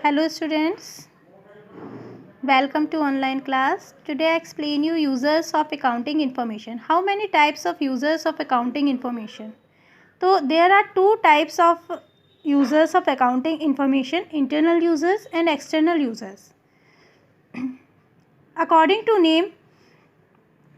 Hello students, welcome to online class. Today I explain you users of accounting information. How many types of users of accounting information? So there are two types of users of accounting information, internal users and external users. According to name,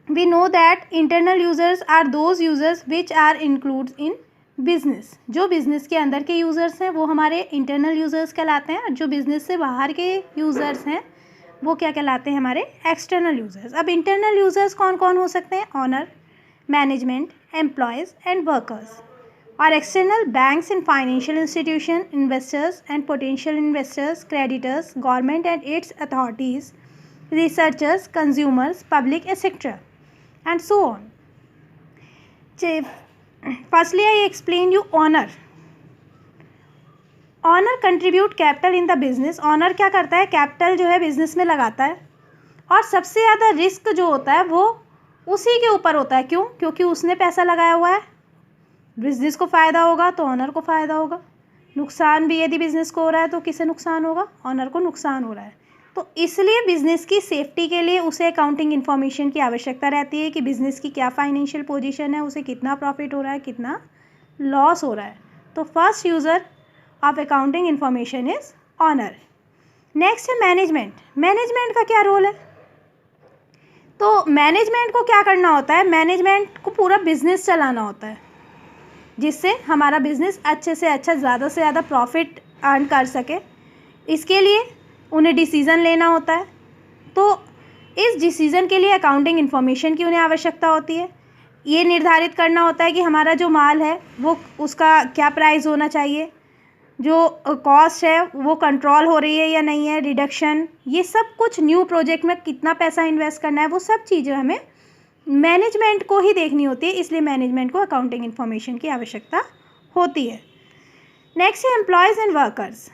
we know that internal users are those users which are included in business. जो business के अंदर के users हैं वो हमारे internal users कहलाते हैं. जो बिज़नेस से बाहर के यूज़र्स हैं वो क्या कहलाते हैं? हमारे एक्सटर्नल यूज़र्स. अब इंटरनल यूज़र्स कौन कौन हो सकते हैं? Owner, management, employees and workers. और external banks and financial institution, investors and potential investors, creditors, government and its authorities, researchers, consumers, public, etc. and so on. Firstly, I explain you owner. Owner contribute capital in the business. Owner क्या करता है? Capital जो है business में लगाता है और सबसे ज़्यादा रिस्क जो होता है वो उसी के ऊपर होता है. क्यों? क्योंकि उसने पैसा लगाया हुआ है. बिजनेस को फ़ायदा होगा तो ऑनर को फ़ायदा होगा. नुकसान भी यदि बिजनेस को हो रहा है तो किसे नुकसान होगा? ऑनर को नुकसान हो रहा है. तो इसलिए बिज़नेस की सेफ्टी के लिए उसे अकाउंटिंग इन्फॉर्मेशन की आवश्यकता रहती है कि बिज़नेस की क्या फाइनेंशियल पोजीशन है, उसे कितना प्रॉफिट हो रहा है, कितना लॉस हो रहा है. तो first user of accounting information is owner. Next है मैनेजमेंट. मैनेजमेंट का क्या रोल है? तो मैनेजमेंट को क्या करना होता है? मैनेजमेंट को पूरा बिजनेस चलाना होता है जिससे हमारा बिज़नेस अच्छे से अच्छा, ज़्यादा से ज़्यादा प्रॉफिट अर्न कर सके. इसके लिए उन्हें डिसीज़न लेना होता है. तो इस डिसीज़न के लिए अकाउंटिंग इन्फॉर्मेशन की उन्हें आवश्यकता होती है. ये निर्धारित करना होता है कि हमारा जो माल है वो उसका क्या प्राइस होना चाहिए, जो कॉस्ट है वो कंट्रोल हो रही है या नहीं है, रिडक्शन, ये सब कुछ न्यू प्रोजेक्ट में कितना पैसा इन्वेस्ट करना है, वो सब चीज़ें हमें मैनेजमेंट को ही देखनी होती है. इसलिए मैनेजमेंट को अकाउंटिंग इन्फॉर्मेशन की आवश्यकता होती है. नेक्स्ट है एम्प्लॉयज़ एंड वर्कर्स.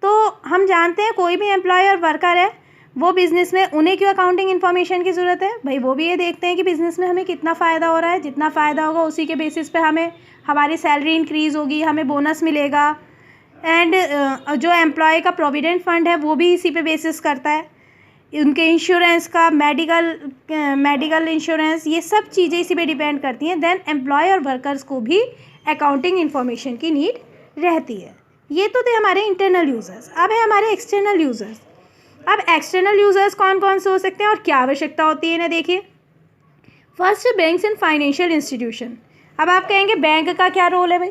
तो हम जानते हैं कोई भी एम्प्लॉय और वर्कर है वो बिज़नेस में, उन्हें क्यों अकाउंटिंग इन्फॉर्मेशन की ज़रूरत है? भाई वो भी ये देखते हैं कि बिज़नेस में हमें कितना फ़ायदा हो रहा है. जितना फ़ायदा होगा उसी के बेसिस पे हमें हमारी सैलरी इंक्रीज़ होगी, हमें बोनस मिलेगा. एंड जो एम्प्लॉय का प्रोविडेंट फंड है वो भी इसी पे बेसिस करता है. उनके इंश्योरेंस का, मेडिकल इंश्योरेंस, ये सब चीज़ें इसी पे डिपेंड करती हैं. देन एम्प्लॉय और वर्कर्स को भी अकाउंटिंग इन्फॉर्मेशन की नीड रहती है. ये तो थे हमारे इंटरनल यूज़र्स. अब है हमारे एक्सटर्नल यूज़र्स. अब एक्सटर्नल यूज़र्स कौन कौन से हो सकते हैं और क्या आवश्यकता होती है इन्हें देखिए. First banks and financial institution. अब आप कहेंगे बैंक का क्या रोल है भाई?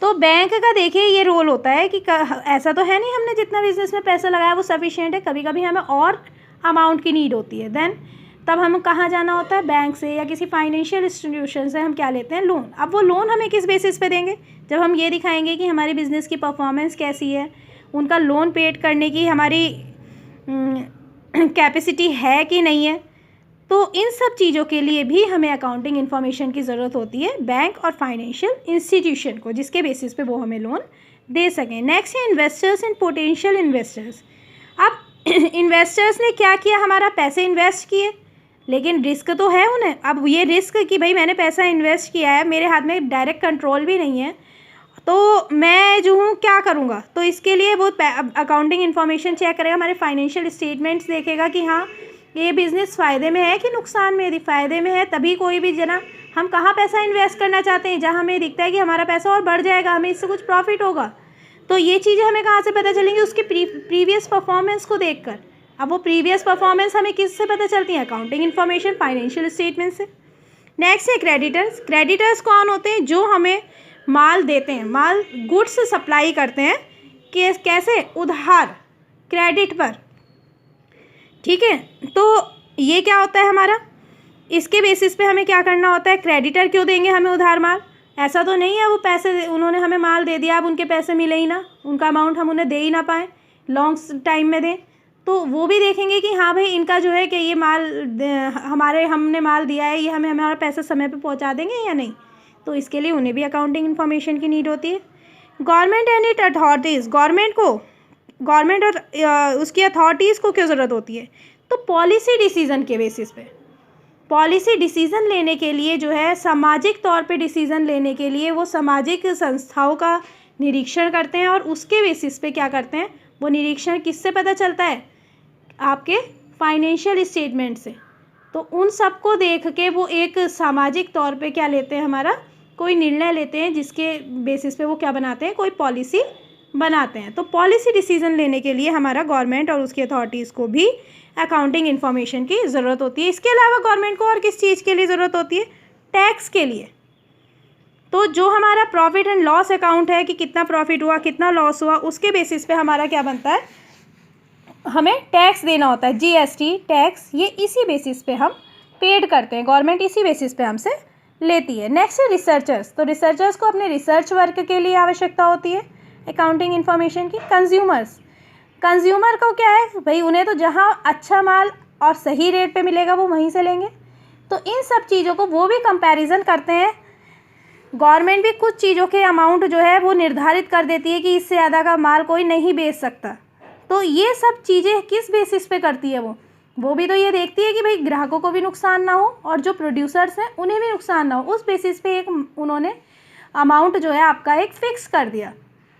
तो बैंक का देखिए ये रोल होता है कि ऐसा तो है नहीं हमने जितना बिज़नेस में पैसा लगाया वो सफिशिएंट है. कभी कभी हमें और अमाउंट की नीड होती है. देन तब हमें कहाँ जाना होता है? बैंक से या किसी फाइनेंशियल इंस्टीट्यूशन से हम क्या लेते हैं? लोन. अब वो लोन हमें किस बेसिस पे देंगे? जब हम ये दिखाएंगे कि हमारी बिज़नेस की परफॉर्मेंस कैसी है, उनका लोन पेड करने की हमारी कैपेसिटी है कि नहीं है. तो इन सब चीज़ों के लिए भी हमें अकाउंटिंग इन्फॉर्मेशन की ज़रूरत होती है बैंक और फाइनेंशियल इंस्टीट्यूशन को, जिसके बेसिस पे वो हमें लोन दे सकें. नेक्स्ट है इन्वेस्टर्स एंड पोटेंशियल इन्वेस्टर्स. अब इन्वेस्टर्स ने क्या किया? हमारा पैसे इन्वेस्ट किए, लेकिन रिस्क तो है उन्हें. अब ये रिस्क कि भाई मैंने पैसा इन्वेस्ट किया है, मेरे हाथ में डायरेक्ट कंट्रोल भी नहीं है, तो मैं जो हूँ क्या करूँगा? तो इसके लिए वो अकाउंटिंग इन्फॉर्मेशन चेक करेगा, हमारे फाइनेंशियल स्टेटमेंट्स देखेगा कि हाँ ये बिज़नेस फ़ायदे में है कि नुकसान में. यदि फ़ायदे में है तभी कोई भी जना हम कहाँ पैसा इन्वेस्ट करना चाहते हैं, जहाँ हमें दिखता है कि हमारा पैसा और बढ़ जाएगा, हमें इससे कुछ प्रॉफिट होगा. तो ये चीज़ें हमें कहाँ से पता चलेंगी? उसकी प्रीवियस परफॉर्मेंस को देखकर. अब वो प्रीवियस परफॉर्मेंस हमें किससे पता चलती है? अकाउंटिंग इन्फॉर्मेशन, फाइनेंशियल स्टेटमेंट से. नेक्स्ट है क्रेडिटर्स. क्रेडिटर्स कौन होते हैं? जो हमें माल देते हैं, माल गुड्स सप्लाई करते हैं. कैसे? उधार, क्रेडिट पर. ठीक है. तो ये क्या होता है हमारा? इसके बेसिस पे हमें क्या करना होता है? क्रेडिटर क्यों देंगे हमें उधार माल? ऐसा तो नहीं है वो पैसे उन्होंने हमें माल दे दिया, अब उनके पैसे मिले ही ना, उनका अमाउंट हम उन्हें दे ही ना पाएँ, लॉन्ग टाइम में दें. तो वो भी देखेंगे कि हाँ भाई इनका जो है कि ये माल हमने माल दिया है, ये हमें हमारा पैसा समय पे पहुंचा देंगे या नहीं. तो इसके लिए उन्हें भी अकाउंटिंग इन्फॉर्मेशन की नीड होती है. Government and it authorities. Government और उसकी अथॉरिटीज़ को क्यों ज़रूरत होती है? तो पॉलिसी डिसीज़न के बेसिस पे, पॉलिसी डिसीज़न लेने के लिए जो है, सामाजिक तौर पे डिसीज़न लेने के लिए वो सामाजिक संस्थाओं का निरीक्षण करते हैं और उसके बेसिस पे क्या करते हैं? वो निरीक्षण किससे पता चलता है? आपके फाइनेंशियल स्टेटमेंट से। तो उन सब को देख के वो एक सामाजिक तौर पे क्या लेते हैं, हमारा कोई निर्णय लेते हैं, जिसके बेसिस पे वो क्या बनाते हैं, कोई पॉलिसी बनाते हैं। तो पॉलिसी डिसीजन लेने के लिए हमारा गवर्नमेंट और उसकी अथॉरिटीज़ को भी अकाउंटिंग इन्फॉर्मेशन की ज़रूरत होती है। इसके अलावा गवर्नमेंट को और किस चीज़ के लिए ज़रूरत होती है? टैक्स के लिए। तो जो हमारा प्रॉफिट एंड लॉस अकाउंट है कि कितना प्रॉफिट हुआ, कितना लॉस हुआ, उसके बेसिस पे हमारा क्या बनता है, हमें टैक्स देना होता है। जीएसटी टैक्स ये इसी बेसिस पे हम पेड करते हैं, गवर्नमेंट इसी बेसिस पे हमसे लेती है। नेक्स्ट है रिसर्चर्स। तो रिसर्चर्स को अपने रिसर्च वर्क के लिए आवश्यकता होती है अकाउंटिंग इन्फॉर्मेशन की। कंज्यूमर को क्या है भाई, उन्हें तो जहाँ अच्छा माल और सही रेट पे मिलेगा वो वहीं से लेंगे। तो इन सब चीज़ों को वो भी कंपैरिजन करते हैं। गवर्नमेंट भी कुछ चीज़ों के अमाउंट जो है वो निर्धारित कर देती है कि इससे ज़्यादा का माल कोई नहीं बेच सकता। तो ये सब चीज़ें किस बेसिस पे करती है वो भी तो ये देखती है कि भाई ग्राहकों को भी नुकसान ना हो और जो प्रोड्यूसर्स हैं उन्हें भी नुकसान ना हो। उस बेसिस पे एक उन्होंने अमाउंट जो है आपका एक फ़िक्स कर दिया।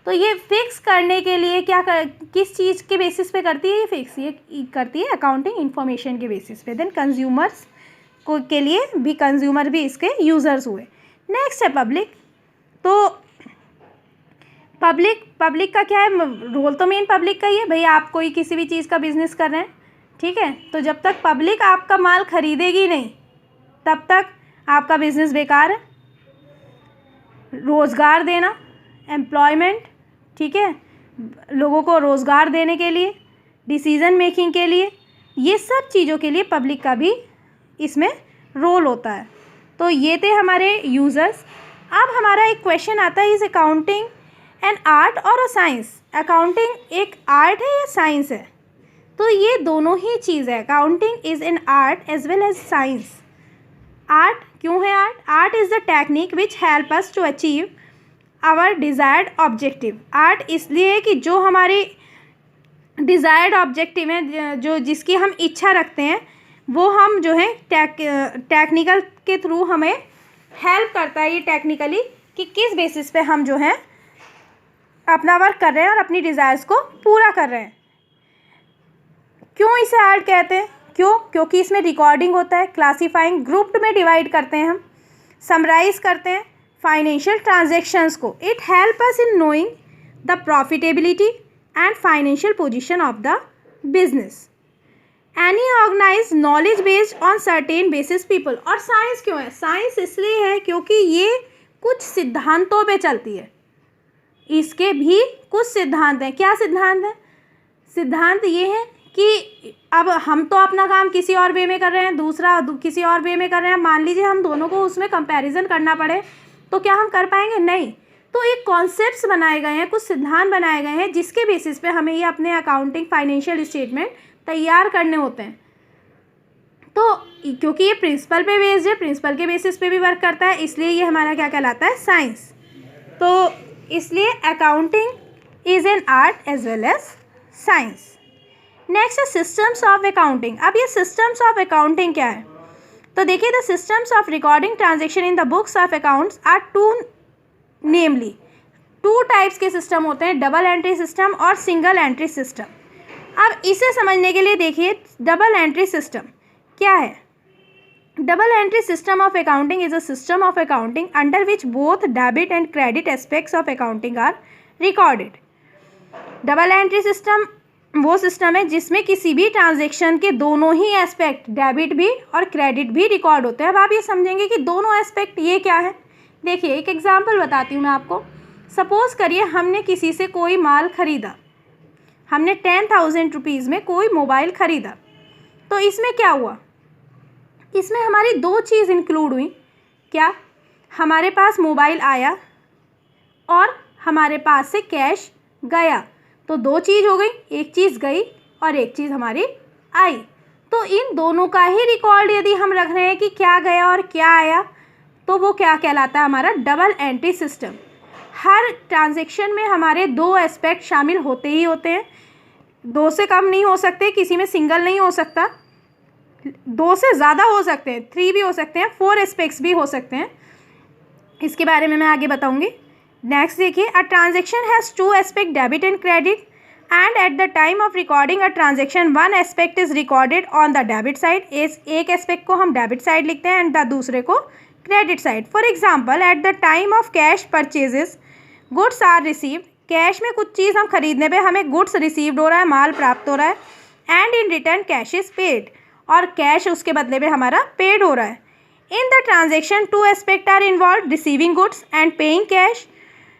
तो ये फिक्स करने के लिए किस चीज़ के बेसिस पे करती है? ये करती है अकाउंटिंग इन्फॉर्मेशन के बेसिस पे। देन कंज्यूमर्स को के लिए भी, कंज्यूमर भी इसके यूज़र्स हुए। नेक्स्ट है पब्लिक। तो पब्लिक का क्या है रोल? तो मेन पब्लिक का ही है भाई। आप कोई किसी भी चीज़ का बिजनेस कर रहे हैं, ठीक है, तो जब तक पब्लिक आपका माल खरीदेगी नहीं तब तक आपका बिजनेस बेकार है। रोज़गार देना, एम्प्लॉयमेंट, ठीक है, लोगों को रोज़गार देने के लिए, डिसीज़न मेकिंग के लिए, ये सब चीज़ों के लिए पब्लिक का भी इसमें रोल होता है। तो ये थे हमारे यूज़र्स। अब हमारा एक क्वेश्चन आता है, इज़ अकाउंटिंग एन आर्ट और अ साइंस? अकाउंटिंग एक आर्ट है या साइंस है? तो ये दोनों ही चीज़ है। Accounting is an art as well as science. Art क्यों है art? Art is the technique which help us to achieve our desired objective. Art इसलिए है कि जो हमारी डिज़ायर्ड ऑब्जेक्टिव है, जो जिसकी हम इच्छा रखते हैं, वो हम जो है टेक्निकल के थ्रू हमें हेल्प करता है ये टेक्निकली कि किस बेसिस पे हम जो है अपना वर्क कर रहे हैं और अपनी डिज़ायर्स को पूरा कर रहे हैं। क्यों इसे आर्ट कहते हैं? क्योंकि इसमें रिकॉर्डिंग होता है, क्लासीफाइंग, ग्रुप्ड में डिवाइड करते हैं हम, समराइज़ करते हैं फाइनेंशियल ट्रांजैक्शंस को। It help us in knowing the profitability and financial position of the business. Any organize knowledge based on certain basis people. और साइंस क्यों है? साइंस इसलिए है क्योंकि ये कुछ सिद्धांतों पे चलती है। इसके भी कुछ सिद्धांत हैं। क्या सिद्धांत हैं? सिद्धांत ये है कि अब हम तो अपना काम किसी और वे में कर रहे हैं, दूसरा किसी और वे में कर रहे हैं। मान लीजिए हम दोनों को उसमें कंपैरिजन करना पड़े तो क्या हम कर पाएंगे? नहीं। तो एक कॉन्सेप्ट्स बनाए गए हैं, कुछ सिद्धांत बनाए गए हैं जिसके बेसिस पे हमें ये अपने अकाउंटिंग फाइनेंशियल स्टेटमेंट तैयार करने होते हैं। तो क्योंकि ये प्रिंसिपल पे बेस्ड है, प्रिंसिपल के बेसिस पे भी वर्क करता है, इसलिए ये हमारा क्या कहलाता है? साइंस। तो इसलिए accounting is an art as well as science. Next है सिस्टम्स ऑफ अकाउंटिंग। अब ये सिस्टम्स ऑफ अकाउंटिंग क्या है? तो देखिए, the systems of recording transaction in the books of accounts are namely two types के सिस्टम होते हैं, डबल एंट्री सिस्टम और सिंगल एंट्री सिस्टम। अब इसे समझने के लिए देखिए, डबल एंट्री सिस्टम क्या है? Double entry system of accounting is a system of accounting under which both debit and credit aspects of accounting are recorded. Double entry system वो सिस्टम है जिसमें किसी भी ट्रांजैक्शन के दोनों ही एस्पेक्ट, डेबिट भी और क्रेडिट भी रिकॉर्ड होते हैं। अब आप ये समझेंगे कि दोनों एस्पेक्ट ये क्या है। देखिए, एक एग्जांपल बताती हूँ मैं आपको। सपोज़ करिए हमने किसी से कोई माल ख़रीदा, हमने 10,000 रुपीज़ में कोई मोबाइल ख़रीदा। तो इसमें क्या हुआ? इसमें हमारी दो चीज़ इंक्लूड हुई। क्या? हमारे पास मोबाइल आया और हमारे पास से कैश गया। तो दो चीज़ हो गई, एक चीज़ गई और एक चीज़ हमारी आई। तो इन दोनों का ही रिकॉर्ड यदि हम रख रहे हैं कि क्या गया और क्या आया, तो वो क्या कहलाता है? हमारा डबल एंट्री सिस्टम। हर ट्रांजैक्शन में हमारे दो एस्पेक्ट शामिल होते ही होते हैं, दो से कम नहीं हो सकते, किसी में सिंगल नहीं हो सकता, दो से ज़्यादा हो सकते हैं, 3 भी हो सकते हैं, 4 एस्पेक्ट्स भी हो सकते हैं। इसके बारे में मैं आगे बताऊंगी। नेक्स्ट देखिए, a transaction has 2 aspect debit and credit. And eight the time of recording a transaction one aspect is recorded on the debit side, एक एस्पेक्ट को हम डेबिट साइड लिखते हैं एंड द दूसरे को credit side. For example, at the time of cash purchases goods are received, cash में कुछ चीज़ हम खरीदने पे हमें गुड्स रिसीव्ड हो रहा है, माल प्राप्त हो रहा है. And in return cash is paid, और कैश उसके बदले में हमारा पेड हो रहा है. In the transaction two aspect are involve, receiving goods and paying cash,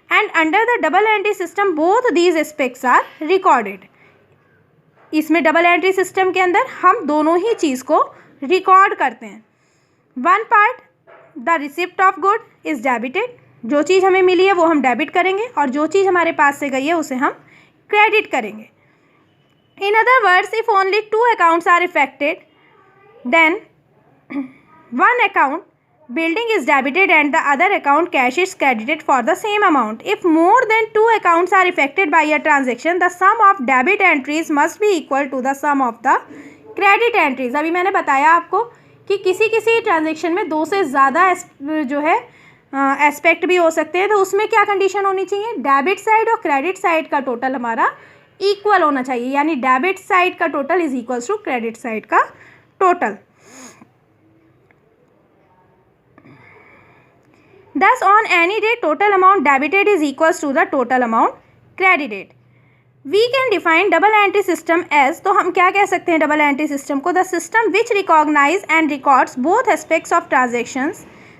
and under the double entry system both these aspects are recorded. इसमें double entry system के अंदर हम दोनों ही चीज़ को रिकॉर्ड करते हैं. One part the receipt of good is debited, जो चीज़ हमें मिली है वो हम डेबिट करेंगे, और जो चीज़ हमारे पास से गई है उसे हम क्रेडिट करेंगे. In other words, if only two accounts are affected then one account building is debited and the other account cash is credited for the same amount. If more than two accounts are affected by a transaction, the sum of debit entries must be equal to the sum of the credit entries. अभी मैंने बताया आपको कि किसी किसी transaction में दो से ज़्यादा जो है एस्पेक्ट भी हो सकते हैं, तो उसमें क्या कंडीशन होनी चाहिए, डेबिट साइड और क्रेडिट साइड का टोटल हमारा इक्वल होना चाहिए, यानी डेबिट साइड का total is equals to credit side का total. Thus, on any day, total amount debited is equals to the total amount credited. We can define double entry system as, तो हम क्या कह सकते हैं double entry system को, the system which recognize and records both aspects of transactions.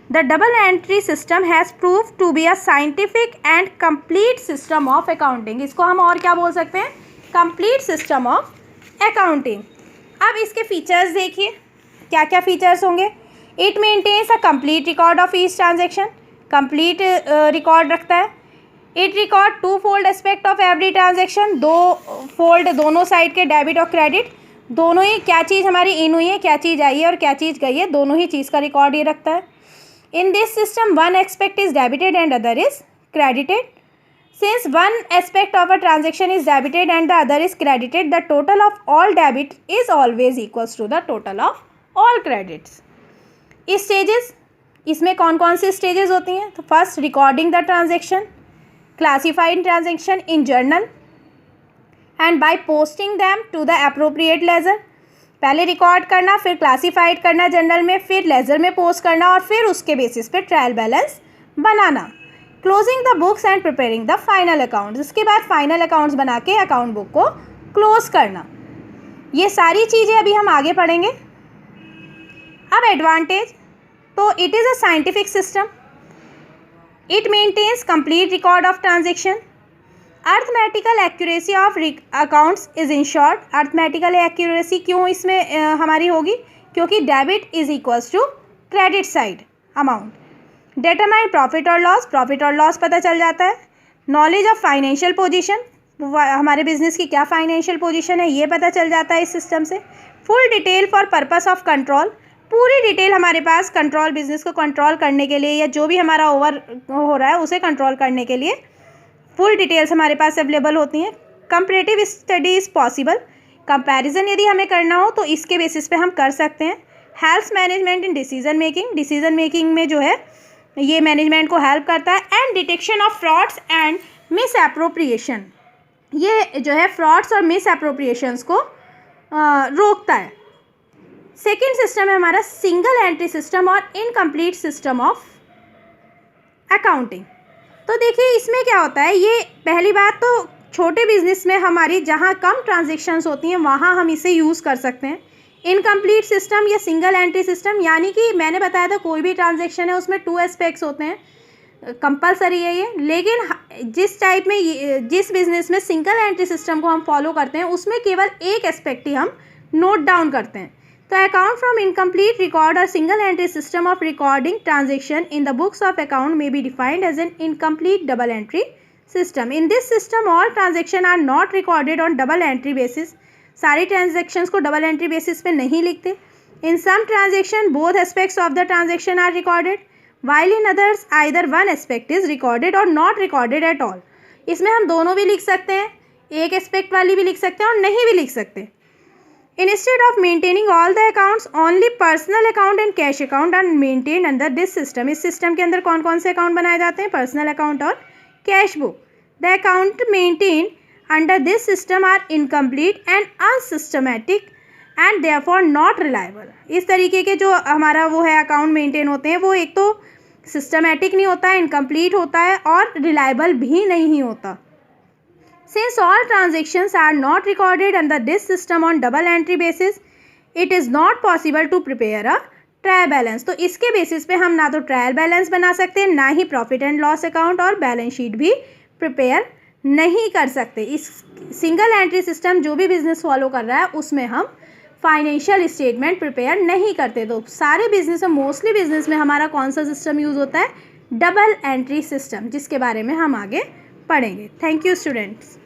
The double entry system has proved to be a scientific and complete system of accounting. इसको हम और क्या बोल सकते हैं, complete system of accounting. अब इसके फीचर्स देखिए, क्या क्या फीचर्स होंगे. It maintains a complete record of each transaction. Complete record रखता है. It record two fold aspect of every transaction, दो फोल्ड दोनों साइड के, डेबिट और क्रेडिट दोनों ही, क्या चीज़ हमारी इन हुई है, क्या चीज़ आई है और क्या चीज़ गई है, दोनों ही चीज़ का रिकॉर्ड ये रखता है. In this system one aspect is debited and other is credited. Since one aspect of a transaction is debited and the other is credited, the total of all debit is always equals to the total of all credits. Stages, इसमें कौन कौन सी stages होती हैं, तो first recording the transaction, classified transaction in journal and by posting them to the appropriate ledger. पहले record करना, फिर क्लासीफाइड करना जर्नल में, फिर लेजर में पोस्ट करना, और फिर उसके बेसिस पे trial balance banana. Closing the books and preparing the final accounts, इसके बाद फाइनल अकाउंट्स बना के अकाउंट बुक को क्लोज करना. ये सारी चीज़ें अभी हम आगे पढ़ेंगे. अब एडवांटेज, तो it is a scientific system, it maintains complete record of transaction, arithmetical accuracy of accounts is ensured. Arithmetical accuracy क्यों इसमें हमारी होगी, क्योंकि debit is equals to credit side amount. Determine profit और लॉस पता चल जाता है. नॉलेज ऑफ फाइनेंशियल पोजीशन, हमारे बिजनेस की क्या फाइनेंशियल पोजीशन है ये पता चल जाता है इस सिस्टम से. Full detail for purpose of control, पूरी डिटेल हमारे पास कंट्रोल, बिजनेस को कंट्रोल करने के लिए या जो भी हमारा ओवर हो रहा है उसे कंट्रोल करने के लिए फुल डिटेल्स हमारे पास अवेलेबल होती हैं. Comparative study is possible, comparison यदि हमें करना हो तो इसके बेसिस पे हम कर सकते हैं. Helps management in decision making में जो है ये मैनेजमेंट को हेल्प करता है. And detection of frauds and miss appropriation, ये जो है फ्रॉड्स और मिस एप्रोप्रिएशंस को रोकता है. सेकेंड सिस्टम है हमारा सिंगल एंट्री सिस्टम और इनकम्प्लीट सिस्टम ऑफ अकाउंटिंग. तो देखिए इसमें क्या होता है, ये पहली बात तो छोटे बिजनेस में हमारी जहाँ कम ट्रांजेक्शन्स होती हैं वहाँ हम इसे यूज़ कर सकते हैं. इनकम्प्लीट सिस्टम या सिंगल एंट्री सिस्टम, यानी कि मैंने बताया था कोई भी ट्रांजेक्शन है उसमें टू एस्पेक्ट्स होते हैं, कंपलसरी है ये. लेकिन जिस टाइप में जिस बिजनेस में सिंगल एंट्री सिस्टम को हम फॉलो करते हैं उसमें केवल एक एस्पेक्ट ही हम नोट डाउन करते हैं. तो अकाउंट फ्रॉम इनकम्प्लीट रिकॉर्ड और single entry system of recording transaction in the books of account may be defined as an incomplete double entry system. In this system all transaction are not recorded on double entry basis, सारी transactions को double entry basis पे नहीं लिखते. In some transaction both aspects of the transaction are recorded, while in others either one aspect is recorded or not recorded at all. इसमें हम दोनों भी लिख सकते हैं, एक एस्पेक्ट वाली भी लिख सकते हैं और नहीं भी लिख सकते. Instead of maintaining all the accounts, only personal account and cash account are maintained under this system. इस सिस्टम के अंदर कौन कौन से अकाउंट बनाए जाते हैं, पर्सनल अकाउंट और cash book. The account maintained under this system are incomplete and unsystematic and therefore not reliable. इस तरीके के जो हमारा वो है अकाउंट मेंटेन होते हैं वो एक तो सिस्टमेटिक नहीं होता है, इनकम्प्लीट होता है और रिलायबल भी नहीं होता। Since all transactions are not recorded under this system on double entry basis, it is not possible to prepare a trial balance. तो इसके बेसिस पे हम ना तो ट्रायल बैलेंस बना सकते, ना ही प्रॉफिट एंड लॉस अकाउंट और बैलेंस शीट भी प्रिपेयर नहीं कर सकते। इस सिंगल एंट्री सिस्टम जो भी बिजनेस फॉलो कर रहा है उसमें हम फाइनेंशियल स्टेटमेंट प्रिपेयर नहीं करते। तो सारे बिजनेस में, मोस्टली बिजनेस में हमारा कौन सा सिस्टम यूज़ होता है? डबल एंट्री सिस्टम, जिसके बारे में हम आगे पढ़ेंगे। Thank you students.